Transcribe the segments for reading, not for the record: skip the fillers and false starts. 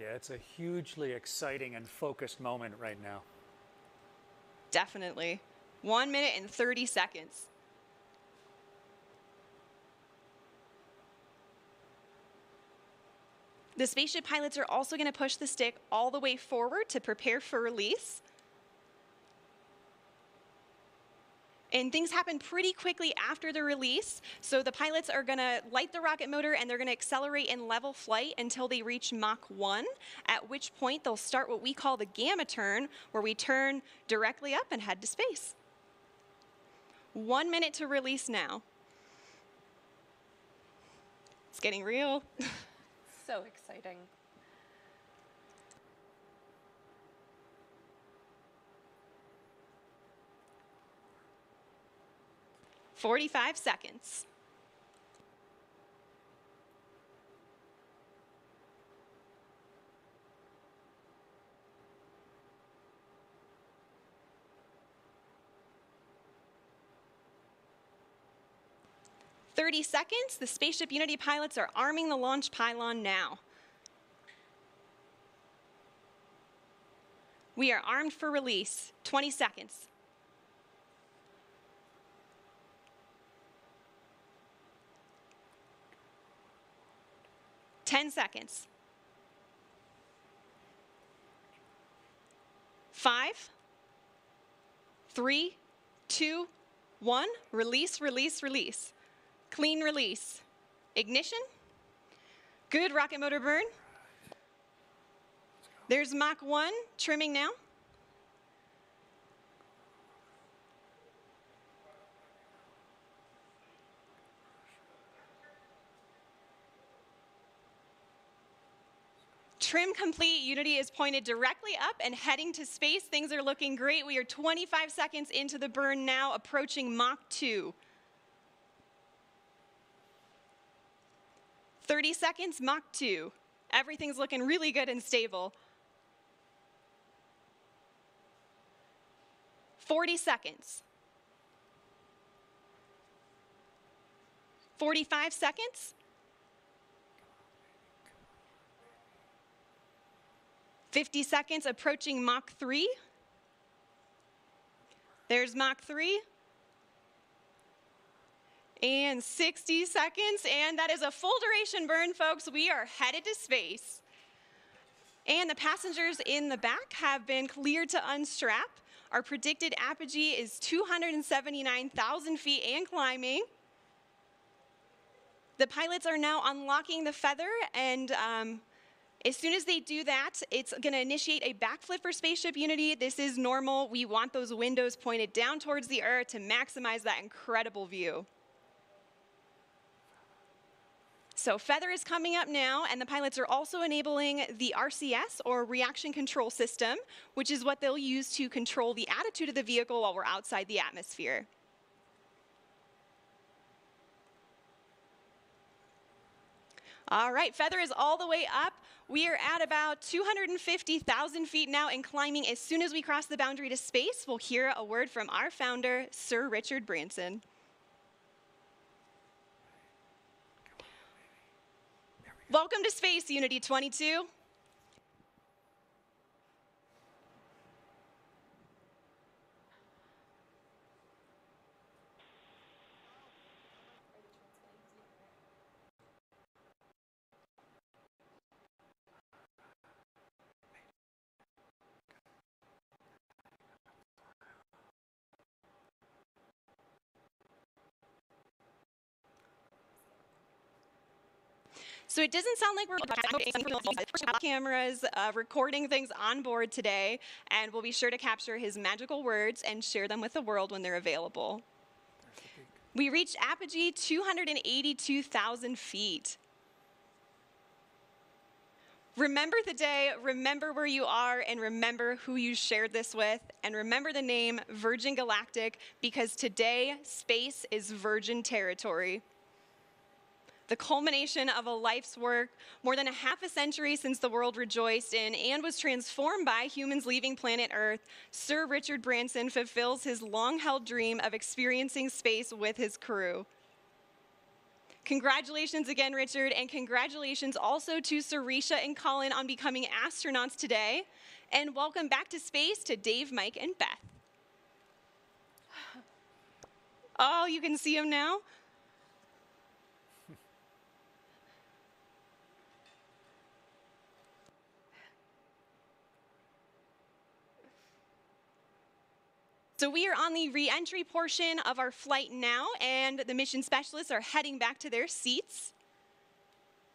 Yeah, it's a hugely exciting and focused moment right now. Definitely. 1 minute and 30 seconds. The spaceship pilots are also going to push the stick all the way forward to prepare for release. And things happen pretty quickly after the release. So the pilots are going to light the rocket motor and they're going to accelerate in level flight until they reach Mach 1, at which point they'll start what we call the gamma turn, where we turn directly up and head to space. 1 minute to release now. It's getting real. So exciting. 45 seconds. "30 seconds. The Spaceship Unity pilots are arming the launch pylon now. We are armed for release. 20 seconds. "10 seconds. 5, 3, 2, 1. Release, release, release. Clean release. Ignition. Good rocket motor burn. There's Mach 1 trimming now. Trim complete. Unity is pointed directly up and heading to space. Things are looking great. We are 25 seconds into the burn now, approaching Mach 2. 30 seconds, Mach 2. Everything's looking really good and stable. 40 seconds. 45 seconds. 50 seconds, approaching Mach 3. There's Mach 3. And 60 seconds, and that is a full duration burn, folks. We are headed to space. And the passengers in the back have been cleared to unstrap. Our predicted apogee is 279,000 feet and climbing. The pilots are now unlocking the feather, and as soon as they do that, it's going to initiate a backflip for Spaceship Unity. This is normal. We want those windows pointed down towards the Earth to maximize that incredible view. So feather is coming up now, and the pilots are also enabling the RCS, or reaction control system, which is what they'll use to control the attitude of the vehicle while we're outside the atmosphere. All right, feather is all the way up. We are at about 250,000 feet now and climbing. As soon as we cross the boundary to space, we'll hear a word from our founder, Sir Richard Branson. Welcome to Space, Unity 22. So it doesn't sound like we're cameras recording things on board today, and we'll be sure to capture his magical words and share them with the world when they're available. We reached apogee 282,000 feet. Remember the day, remember where you are, and remember who you shared this with, and remember the name Virgin Galactic, because today, space is virgin territory. The culmination of a life's work, more than a half a century since the world rejoiced in and was transformed by humans leaving planet Earth, Sir Richard Branson fulfills his long-held dream of experiencing space with his crew. Congratulations again, Richard, and congratulations also to Sarisha and Colin on becoming astronauts today. And welcome back to space to Dave, Mike, and Beth. Oh, you can see them now? So we are on the re-entry portion of our flight now, and the mission specialists are heading back to their seats.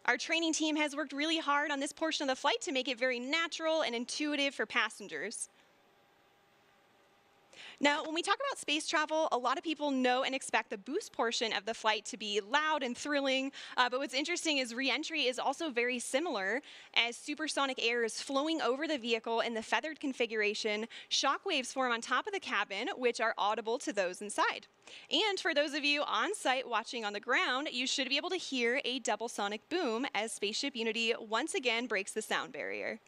Our training team has worked really hard on this portion of the flight to make it very natural and intuitive for passengers. Now, when we talk about space travel, a lot of people know and expect the boost portion of the flight to be loud and thrilling, but what's interesting is re-entry is also very similar, as supersonic air is flowing over the vehicle in the feathered configuration. Shock waves form on top of the cabin, which are audible to those inside. And for those of you on site watching on the ground, you should be able to hear a double sonic boom as Spaceship Unity once again breaks the sound barrier.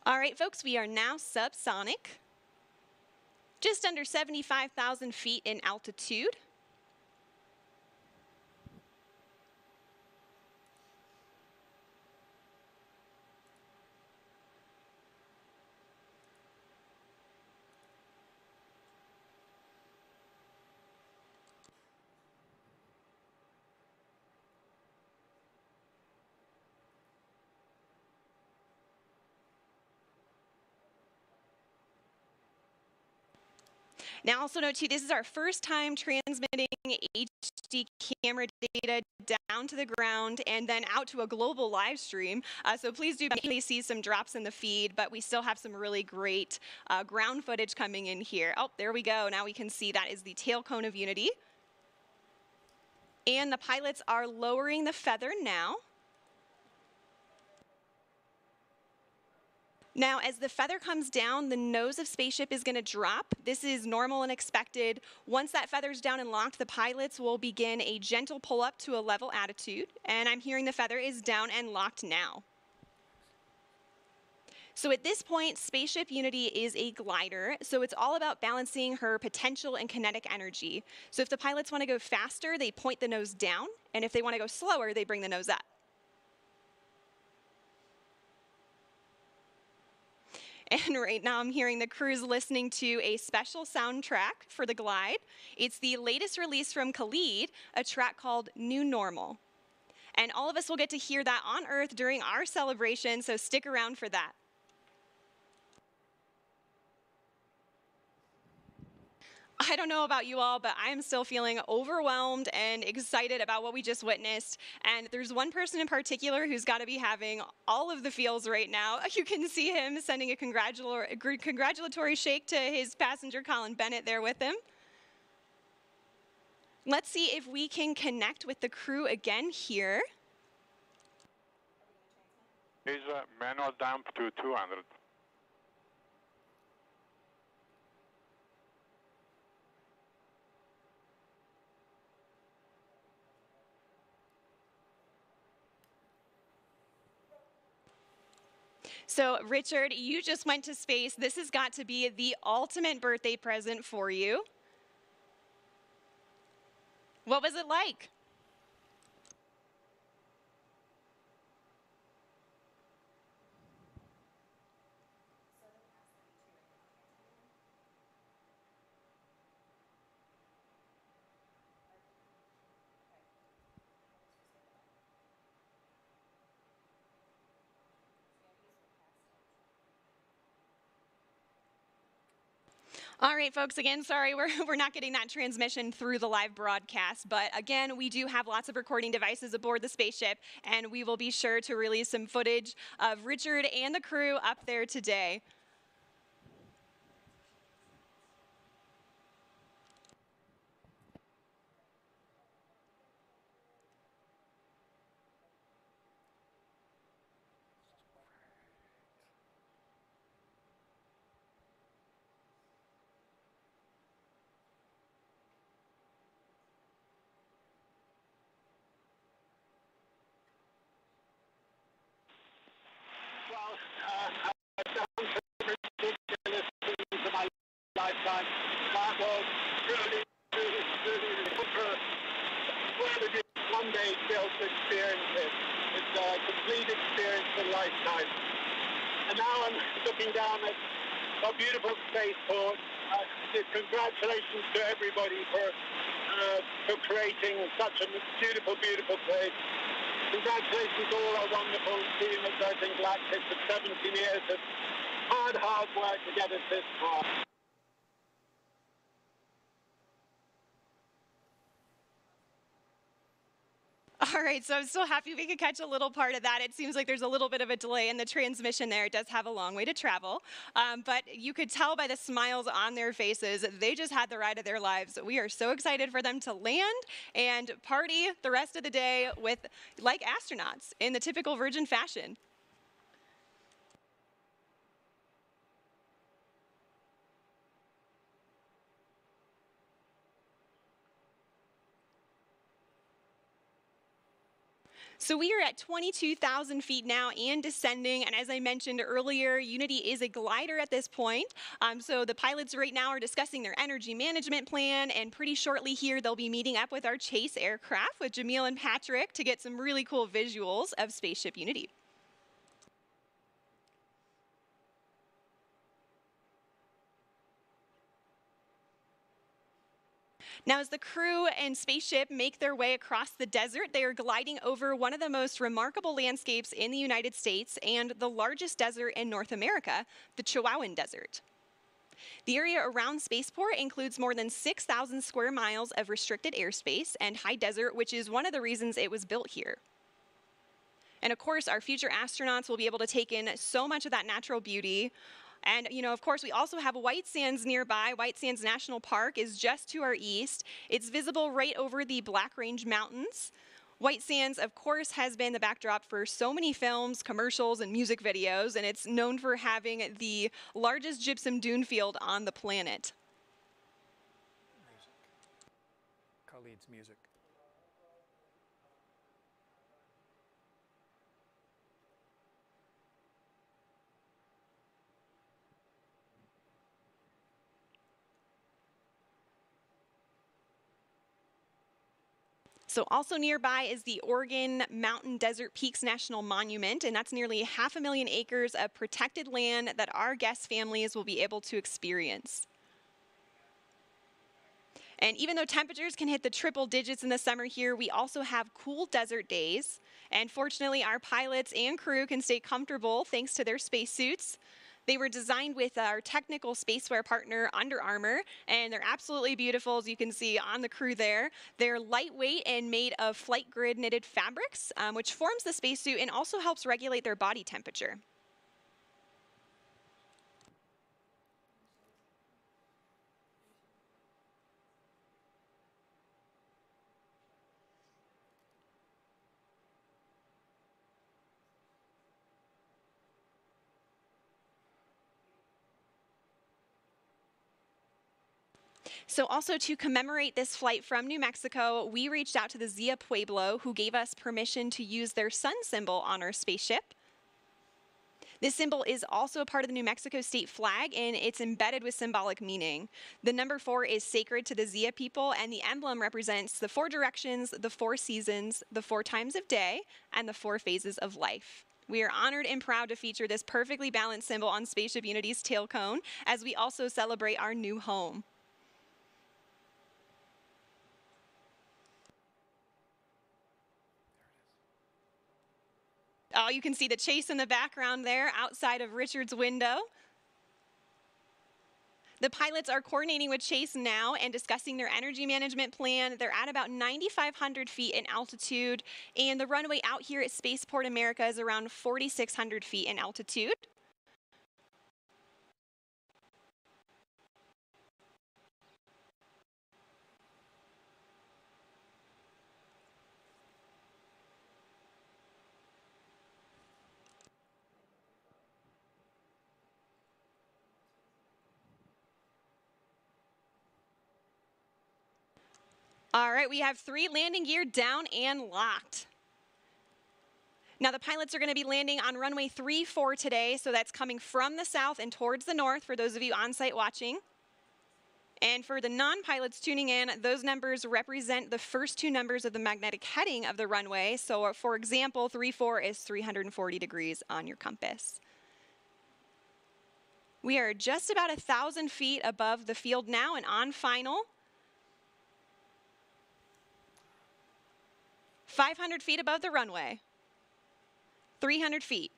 All right, folks, we are now subsonic, just under 75,000 feet in altitude. Now, also note too, this is our first time transmitting HD camera data down to the ground and then out to a global live stream. So please do see some drops in the feed, but we still have some really great ground footage coming in here. Oh, there we go. Now we can see that is the tail cone of Unity. And the pilots are lowering the feather now. Now, as the feather comes down, the nose of Spaceship is going to drop. This is normal and expected. Once that feather's down and locked, the pilots will begin a gentle pull up to a level attitude. And I'm hearing the feather is down and locked now. So at this point, Spaceship Unity is a glider, so it's all about balancing her potential and kinetic energy. So if the pilots want to go faster, they point the nose down, and if they want to go slower, they bring the nose up. And right now I'm hearing the crew's listening to a special soundtrack for the glide. It's the latest release from Khalid, a track called New Normal. And all of us will get to hear that on Earth during our celebration, so stick around for that. I don't know about you all, but I am still feeling overwhelmed and excited about what we just witnessed. And there's one person in particular who's got to be having all of the feels right now. You can see him sending a congratulatory shake to his passenger, Colin Bennett, there with him. Let's see if we can connect with the crew again here. Is manual dump to 200. So, Richard, you just went to space. This has got to be the ultimate birthday present for you. What was it like? All right, folks, again, sorry, we're not getting that transmission through the live broadcast, but again, we do have lots of recording devices aboard the spaceship, and we will be sure to release some footage of Richard and the crew up there today. time. That was really one day still to experience it. It's a complete experience of a lifetime. And now I'm looking down at a beautiful spaceport. Congratulations to everybody for creating such a beautiful, beautiful place. Congratulations to all our wonderful team at Virgin Galactic for 17 years of hard work to get us this far. All right, so I'm so happy we could catch a little part of that. It seems like there's a little bit of a delay in the transmission there. It does have a long way to travel. But you could tell by the smiles on their faces, they just had the ride of their lives. We are so excited for them to land and party the rest of the day with, like astronauts, in the typical Virgin fashion. So we are at 22,000 feet now and descending. And as I mentioned earlier, Unity is a glider at this point. So the pilots right now are discussing their energy management plan. And pretty shortly here, they'll be meeting up with our chase aircraft with Jamil and Patrick to get some really cool visuals of Spaceship Unity. Now, as the crew and spaceship make their way across the desert, they are gliding over one of the most remarkable landscapes in the United States and the largest desert in North America, the Chihuahuan Desert. The area around Spaceport includes more than 6,000 square miles of restricted airspace and high desert, which is one of the reasons it was built here. And of course, our future astronauts will be able to take in so much of that natural beauty. And, of course, we also have White Sands nearby. White Sands National Park is just to our east. It's visible right over the Black Range Mountains. White Sands, of course, has been the backdrop for so many films, commercials, and music videos, and it's known for having the largest gypsum dune field on the planet. Khalid's music. So also nearby is the Oregon Mountain Desert Peaks National Monument, and that's nearly 500,000 acres of protected land that our guest families will be able to experience. And even though temperatures can hit the triple digits in the summer here, we also have cool desert days. And fortunately, our pilots and crew can stay comfortable thanks to their spacesuits. They were designed with our technical spacewear partner, Under Armour, and they're absolutely beautiful, as you can see on the crew there. They're lightweight and made of flight grid knitted fabrics, which forms the spacesuit and also helps regulate their body temperature. So also to commemorate this flight from New Mexico, we reached out to the Zia Pueblo, who gave us permission to use their sun symbol on our spaceship. This symbol is also a part of the New Mexico state flag, and it's embedded with symbolic meaning. The number 4 is sacred to the Zia people, and the emblem represents the 4 directions, the 4 seasons, the 4 times of day, and the 4 phases of life. We are honored and proud to feature this perfectly balanced symbol on Spaceship Unity's tail cone, as we also celebrate our new home. Oh, you can see the chase in the background there outside of Richard's window. The pilots are coordinating with Chase now and discussing their energy management plan. They're at about 9,500 feet in altitude, and the runway out here at Spaceport America is around 4,600 feet in altitude. All right, we have 3 landing gear down and locked. Now the pilots are going to be landing on runway 34 today, so that's coming from the south and towards the north for those of you on site watching. And for the non-pilots tuning in, those numbers represent the first two numbers of the magnetic heading of the runway. So for example, 34 is 340 degrees on your compass. We are just about 1,000 feet above the field now and on final. 500 feet above the runway. 300 feet.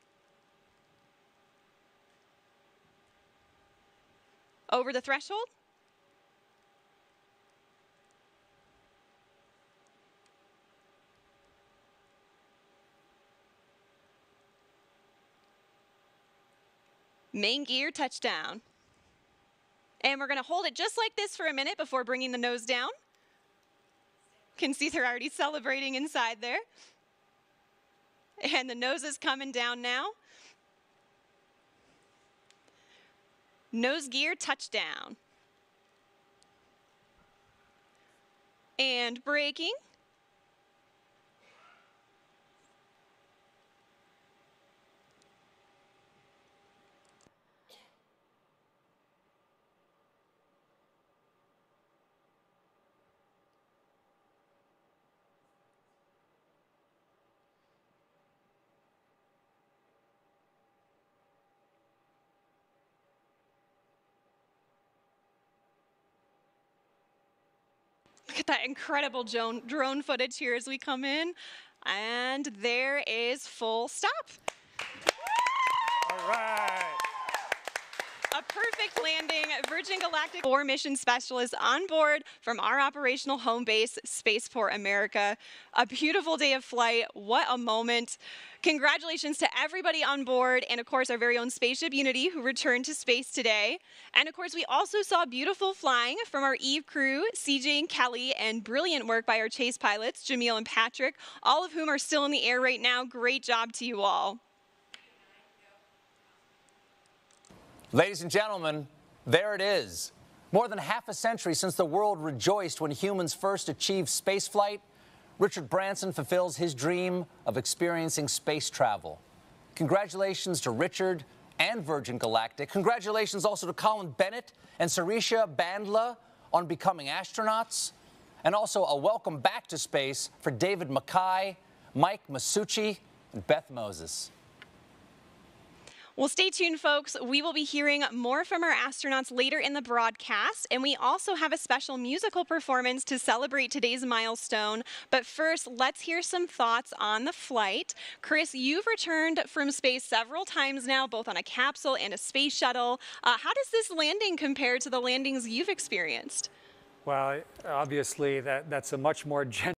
Over the threshold. Main gear touchdown. And we're going to hold it just like this for a minute before bringing the nose down. Can see they're already celebrating inside there. And the nose is coming down now. Nose gear touchdown. And braking. Look at that incredible drone footage here as we come in. And there is full stop. All right. A perfect landing. Virgin Galactic 4 mission specialists on board from our operational home base, Spaceport America. A beautiful day of flight. What a moment. Congratulations to everybody on board, and of course our very own spaceship Unity, who returned to space today. And of course we also saw beautiful flying from our Eve crew, CJ and Kelly, and brilliant work by our chase pilots, Jamil and Patrick, all of whom are still in the air right now. Great job to you all. Ladies and gentlemen, there it is. More than half a century since the world rejoiced when humans first achieved spaceflight, Richard Branson fulfills his dream of experiencing space travel. Congratulations to Richard and Virgin Galactic. Congratulations also to Colin Bennett and Sarisha Bandla on becoming astronauts. And also a welcome back to space for David Mackay, Mike Masucci, and Beth Moses. Well, stay tuned, folks. We will be hearing more from our astronauts later in the broadcast, and we also have a special musical performance to celebrate today's milestone. But first, let's hear some thoughts on the flight. Chris, you've returned from space several times now, both on a capsule and a space shuttle. How does this landing compare to the landings you've experienced? Well, obviously that's a much more